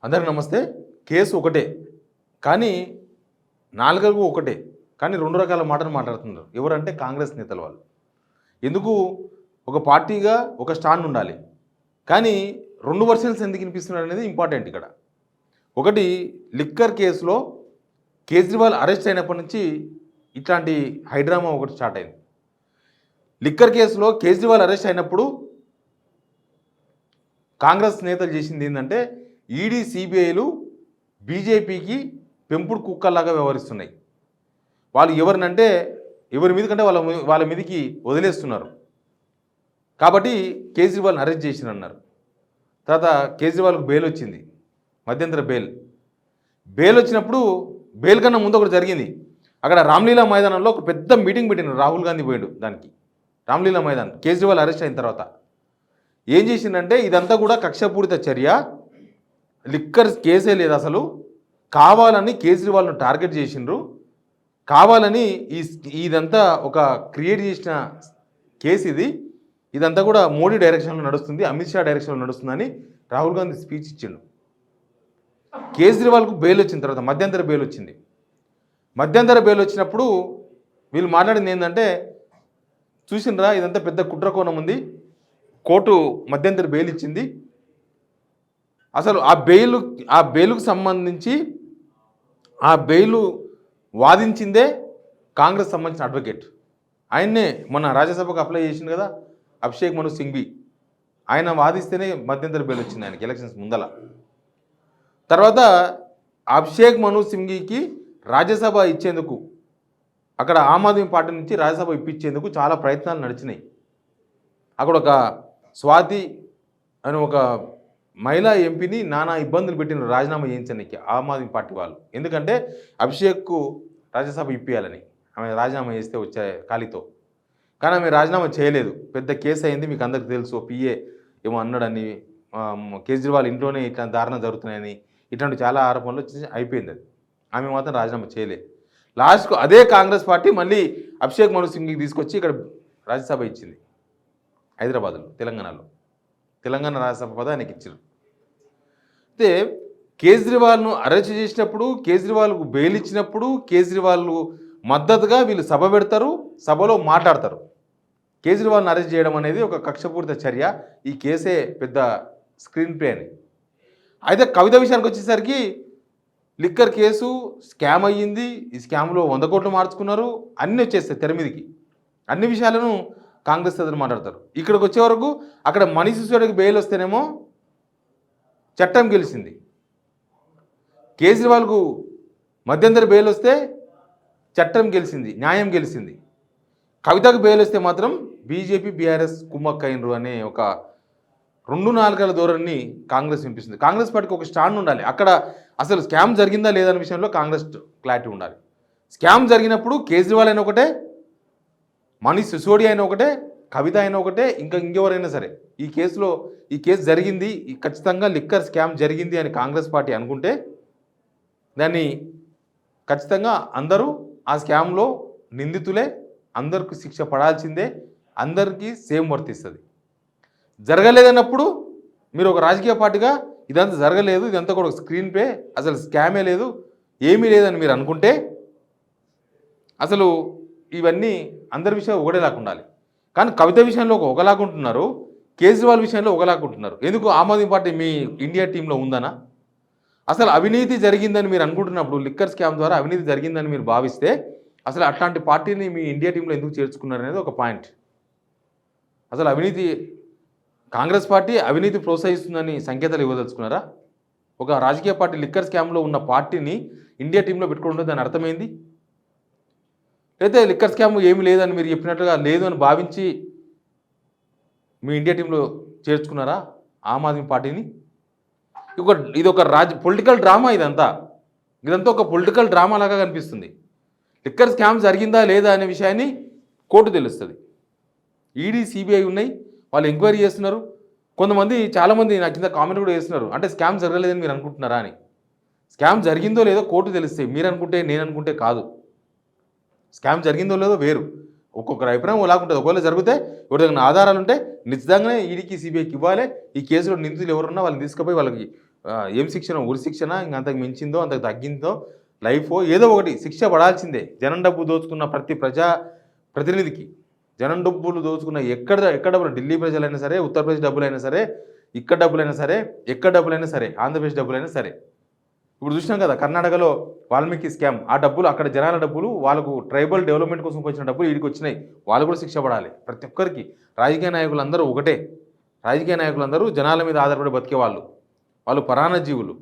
అందరికి నమస్తే. కేసు ఒకటే, కానీ నాలుగు ఒకటే, కానీ రెండు రకాల మాటలు మాట్లాడుతున్నారు. ఎవరంటే కాంగ్రెస్ నేతల వాళ్ళు. ఎందుకు ఒక పార్టీగా ఒక స్టాండ్ ఉండాలి, కానీ రెండు వర్షన్స్ ఎందుకు వినిపిస్తున్నారు అనేది ఇంపార్టెంట్ ఇక్కడ. ఒకటి, లిక్కర్ కేసులో కేజ్రీవాల్ అరెస్ట్ అయినప్పటి నుంచి ఇట్లాంటి హైడ్రామా ఒకటి స్టార్ట్ అయింది. లిక్కర్ కేసులో కేజ్రీవాల్ అరెస్ట్ అయినప్పుడు కాంగ్రెస్ నేతలు చేసింది ఏంటంటే, ఈడీ సిబిఐలు బీజేపీకి పెంపుడు కుక్కల్లాగా వ్యవహరిస్తున్నాయి. వాళ్ళు ఎవరినంటే ఎవరి మీదకంటే వాళ్ళ మీదకి వదిలేస్తున్నారు. కాబట్టి కేజ్రీవాల్ని అరెస్ట్ చేసిన అన్నారు. తర్వాత కేజ్రీవాల్కు బెయిల్ వచ్చింది, మధ్యంతర బెయిల్ వచ్చినప్పుడు బెయిల్ కన్నా ముందు ఒకటి జరిగింది. అక్కడ రామ్లీలా మైదానంలో ఒక పెద్ద మీటింగ్ పెట్టినారు. రాహుల్ గాంధీ పోయాడు దానికి. రామ్లీలా మైదాన్ కేజ్రీవాల్ అరెస్ట్ అయిన తర్వాత ఏం చేసిందంటే, ఇదంతా కూడా కక్షపూరిత చర్య, లిక్కర్ కేసే లేదు, అసలు కావాలని కేజ్రీవాల్ను టార్గెట్ చేసిండ్రు, కావాలని ఇదంతా ఒక క్రియేట్ చేసిన కేసు ఇదంతా కూడా మోడీ డైరెక్షన్లో నడుస్తుంది, అమిత్ షా డైరెక్షన్లో నడుస్తుందని రాహుల్ గాంధీ స్పీచ్ ఇచ్చిండు. కేజ్రీవాల్కు బెయిల్ వచ్చిన తర్వాత మధ్యంతర బెయిల్ వచ్చింది. మధ్యంతర బెయిల్ వచ్చినప్పుడు వీళ్ళు మాట్లాడింది ఏంటంటే, చూసిండ్రా ఇదంతా పెద్ద కుట్రకోణం ఉంది, కోర్టు మధ్యంతర బెయిల్ ఇచ్చింది, అసలు ఆ బెయిలుకు సంబంధించి ఆ బెయిలు వాదించిందే కాంగ్రెస్ సంబంధించిన అడ్వకేట్. ఆయన్నే మొన్న రాజ్యసభకు అప్లై చేసింది కదా, అభిషేక్ మను సింఘ్వి, ఆయన వాదిస్తేనే మధ్యంతర బెయిల్ వచ్చింది ఆయనకి ఎలక్షన్స్ ముందల. తర్వాత అభిషేక్ మను సింఘ్వికి రాజ్యసభ ఇచ్చేందుకు, అక్కడ ఆమ్ ఆద్మీ పార్టీ నుంచి రాజ్యసభ ఇప్పించేందుకు చాలా ప్రయత్నాలు నడిచినాయి. అక్కడ ఒక స్వాతి అని ఒక మహిళా ఎంపీని నానా ఇబ్బందులు పెట్టిన రాజీనామా చేయించడానికి ఆమ్ ఆద్మీ పార్టీ వాళ్ళు. ఎందుకంటే అభిషేక్కు రాజ్యసభ ఇప్పించాలని ఆమె రాజీనామా చేస్తే వచ్చే ఖాళీతో. కానీ ఆమె రాజీనామా చేయలేదు. పెద్ద కేసు అయింది, మీకు అందరికి తెలుసు. పిఏ ఏమో అన్నాడని, కేజ్రీవాల్ ఇంట్లోనే ఇట్లా దారుణం జరుగుతున్నాయని, ఇట్లాంటి చాలా ఆరోపణలు అయిపోయింది. అది ఆమె మాత్రం రాజీనామా చేయలేదు. లాస్ట్కు అదే కాంగ్రెస్ పార్టీ మళ్ళీ అభిషేక్ మను సింఘ్కి తీసుకొచ్చి ఇక్కడ రాజ్యసభ ఇచ్చింది, హైదరాబాద్లో, తెలంగాణ రాజ్యసభ పదవి ఆయనకి ఇచ్చారు. అయితే కేజ్రీవాల్ను అరెస్ట్ చేసినప్పుడు, కేజ్రీవాల్కు బెయిల్ ఇచ్చినప్పుడు కేజ్రీవాల్ మద్దతుగా వీళ్ళు సభ పెడతారు, సభలో మాట్లాడతారు. కేజ్రీవాల్ని అరెస్ట్ చేయడం అనేది ఒక కక్షపూరిత చర్య, ఈ కేసే పెద్ద స్క్రీన్ ప్లే అని. అయితే కవిత విషయానికి వచ్చేసరికి లిక్కర్ కేసు స్కామ్ అయ్యింది, ఈ స్కామ్లో 100 కోట్లు మార్చుకున్నారు, అన్నీ వచ్చేస్తాయి తెర మీదకి. అన్ని విషయాలను కాంగ్రెస్ నేతలు మాట్లాడతారు. ఇక్కడికి వచ్చే వరకు అక్కడ మనీష్ సిసోడియాకి బెయిల్ వస్తేనేమో చట్టం గెలిచింది, కేజ్రీవాల్కు మధ్యంతర బెయిల్ వస్తే చట్టం గెలిచింది, న్యాయం గెలిచింది. కవితకు బెయిల్ వస్తే మాత్రం బీజేపీ బీఆర్ఎస్ కుమ్మక్కైనరు అనే ఒక 2 నాలుగల ధోరణిని కాంగ్రెస్ వినిపిస్తుంది. కాంగ్రెస్ పార్టీకి ఒక స్టాండ్ ఉండాలి. అక్కడ అసలు స్కామ్ జరిగిందా లేదనే విషయంలో కాంగ్రెస్ క్లారిటీ ఉండాలి. స్కామ్ జరిగినప్పుడు కేజ్రీవాల్ అయినా ఒకటే, మనీష్ సిసోడియా అయినా ఒకటే, కవిత అయినా ఒకటే, ఇంకెవరైనా సరే ఈ కేసు జరిగింది, ఖచ్చితంగా లిక్కర్ స్కామ్ జరిగింది అని కాంగ్రెస్ పార్టీ అనుకుంటే దాన్ని ఖచ్చితంగా అందరూ ఆ స్కామ్లో నిందితులే, అందరికీ శిక్ష పడాల్సిందే, అందరికీ సేమ్ వర్తిస్తుంది. జరగలేదన్నప్పుడు మీరు ఒక రాజకీయ పార్టీగా ఇదంతా జరగలేదు, ఇదంతా కూడా ఒక స్క్రీన్ ప్లే, అసలు స్కామే లేదు, ఏమీ లేదని మీరు అనుకుంటే అసలు ఇవన్నీ అందరి విషయం ఒకటేలాగా ఉండాలి. కానీ కవిత విషయంలో ఒకలాగా ఉంటున్నారు, కేజ్రీవాల్ విషయంలో ఒకలాగా ఉంటున్నారు. ఎందుకు? ఆమ్ ఆద్మీ పార్టీ మీ ఇండియా టీంలో ఉందనా? అసలు అవినీతి జరిగిందని మీరు అనుకుంటున్నప్పుడు, లిక్కర్ స్కామ్ ద్వారా అవినీతి జరిగిందని మీరు భావిస్తే అసలు అట్లాంటి పార్టీని మీ ఇండియా టీంలో ఎందుకు చేర్చుకున్నారు అనేది ఒక పాయింట్. అసలు కాంగ్రెస్ పార్టీ అవినీతి ప్రోత్సహిస్తుందని సంకేతాలు ఇవ్వదలుచుకున్నారా? ఒక రాజకీయ పార్టీ లిక్కర్ స్కామ్లో ఉన్న పార్టీని ఇండియా టీంలో పెట్టుకోవడం దాని అర్థమైంది. అయితే లిక్కర్ స్కామ్ ఏమీ లేదని మీరు చెప్పినట్లుగా లేదు అని భావించి మీ ఇండియా టీంలో చేర్చుకున్నారా ఆమ్ ఆద్మీ పార్టీని? ఇది ఒక పొలిటికల్ డ్రామా, ఇదంతా ఒక పొలిటికల్ డ్రామా లాగా కనిపిస్తుంది. లిక్కర్ స్కామ్ జరిగిందా లేదా అనే విషయాన్ని కోర్టు తెలుస్తుంది. ఈడీ సిబిఐ ఉన్నాయి, వాళ్ళు ఎంక్వైరీ చేస్తున్నారు. చాలామంది నాకు కింద కామెంట్ కూడా చేస్తున్నారు, అంటే స్కామ్ జరగలేదని మీరు అనుకుంటున్నారా అని. స్కామ్ జరిగిందో లేదో కోర్టు తెలుస్తాయి, మీరు అనుకుంటే నేను అనుకుంటే కాదు. స్కామ్ జరిగిందో లేదో వేరు, ఒక్కొక్కరు అభిప్రాయం ఒకలాగుంటుంది. ఒకవేళ జరిగితే ఎవరి దగ్గర ఆధారాలు ఉంటే నిజంగానే ఈడీకి సిబిఐకి ఇవ్వాలి, ఈ కేసులో నిందితులు ఎవరున్నా వాళ్ళని తీసుకుపోయి వాళ్ళకి ఏం శిక్షణ, ఉరి శిక్షణ, ఇంక అంతకు మించిందో అంతకు తగ్గిందో లైఫో ఏదో ఒకటి శిక్ష పడాల్సిందే. జనం డబ్బు దోచుకున్న ప్రతి ప్రజా ప్రతినిధికి, జనం డబ్బులు దోచుకున్న ఎక్కడ డబ్బులు, ఢిల్లీ ప్రజలైనా సరే, ఉత్తరప్రదేశ్ డబ్బులైనా సరే, ఇక్కడ డబ్బులైనా సరే, ఎక్కడ డబ్బులైనా సరే, ఆంధ్రప్రదేశ్ డబ్బులైనా సరే. ఇప్పుడు చూసినాం కదా కర్ణాటకలో వాల్మీకి స్కామ్, ఆ డబ్బులు అక్కడ జనాల డబ్బులు, వాళ్ళకు ట్రైబల్ డెవలప్మెంట్ కోసం వచ్చిన డబ్బులు వీడికి వచ్చినాయి, వాళ్ళు కూడా శిక్ష పడాలి. ప్రతి ఒక్కరికి రాజకీయ నాయకులందరూ ఒకటే, రాజకీయ నాయకులందరూ జనాల మీద ఆధారపడి బతికే వాళ్ళు పరాన్న జీవులు,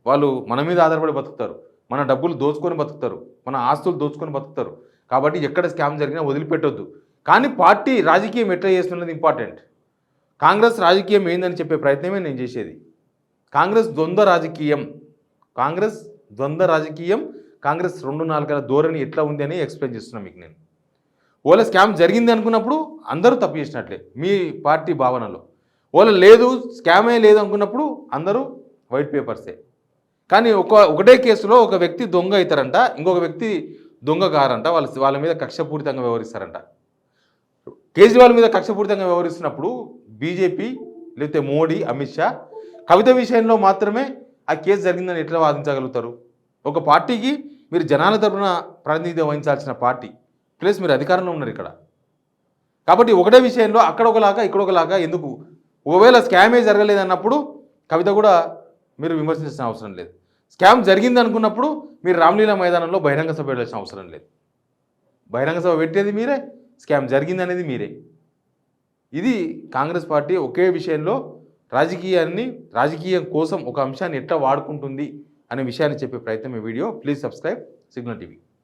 వాళ్ళు మన మీద ఆధారపడి బతుకుతారు, మన డబ్బులు దోచుకొని బతుకుతారు, మన ఆస్తులు దోచుకొని బతుకుతారు. కాబట్టి ఎక్కడ స్కామ్ జరిగినా వదిలిపెట్టొద్దు. కానీ పార్టీ రాజకీయం ఎట్లా చేస్తున్నది ఇంపార్టెంట్. కాంగ్రెస్ రాజకీయం ఏందని చెప్పే ప్రయత్నమే నేను చేసేది. కాంగ్రెస్ ద్వంద్వ రాజకీయం, కాంగ్రెస్ 2 నాలుగల ధోరణి ఎట్లా ఉంది అని ఎక్స్ప్లెయిన్ చేస్తున్నాను మీకు నేను. ఓలా స్కామ్ జరిగింది అనుకున్నప్పుడు అందరూ తప్పు చేసినట్లే మీ పార్టీ భావనలో. ఓలా లేదు, స్కామే లేదు అనుకున్నప్పుడు అందరూ వైట్ పేపర్సే. కానీ ఒకటే కేసులో ఒక వ్యక్తి దొంగ అవుతారంట, ఇంకొక వ్యక్తి దొంగ కారంట, వాళ్ళ మీద కక్షపూరితంగా వ్యవహరిస్తారంట. కేజ్రీవాల్ మీద కక్షపూరితంగా వ్యవహరిస్తున్నప్పుడు బీజేపీ లేకపోతే మోడీ, అమిత్ షా కవిత విషయంలో మాత్రమే ఆ కేసు జరిగిందని ఎట్లా వాదించగలుగుతారు? ఒక పార్టీకి మీరు జనాల తరపున ప్రాతినిధ్యం వహించాల్సిన పార్టీ, ప్లస్ మీరు అధికారంలో ఉన్నారు ఇక్కడ. కాబట్టి ఒకటే విషయంలో అక్కడ ఒకలాగా ఇక్కడ ఒకలాగా ఎందుకు? ఒకవేళ స్కామే జరగలేదన్నప్పుడు కవిత కూడా మీరు విమర్శించాల్సిన అవసరం లేదు. స్కామ్ జరిగింది అనుకున్నప్పుడు మీరు రామ్లీలా మైదానంలో బహిరంగ సభ పెట్టాల్సిన అవసరం లేదు. బహిరంగ సభ పెట్టేది మీరే, స్కామ్ జరిగింది అనేది మీరే. ఇది కాంగ్రెస్ పార్టీ ఒకే విషయంలో రాజకీయం కోసం ఒక అంశాన్ని ఎట్లా వాడుకుంటుంది అనే విషయాన్ని చెప్పే ప్రయత్నం ఈ video. Please subscribe signal TV.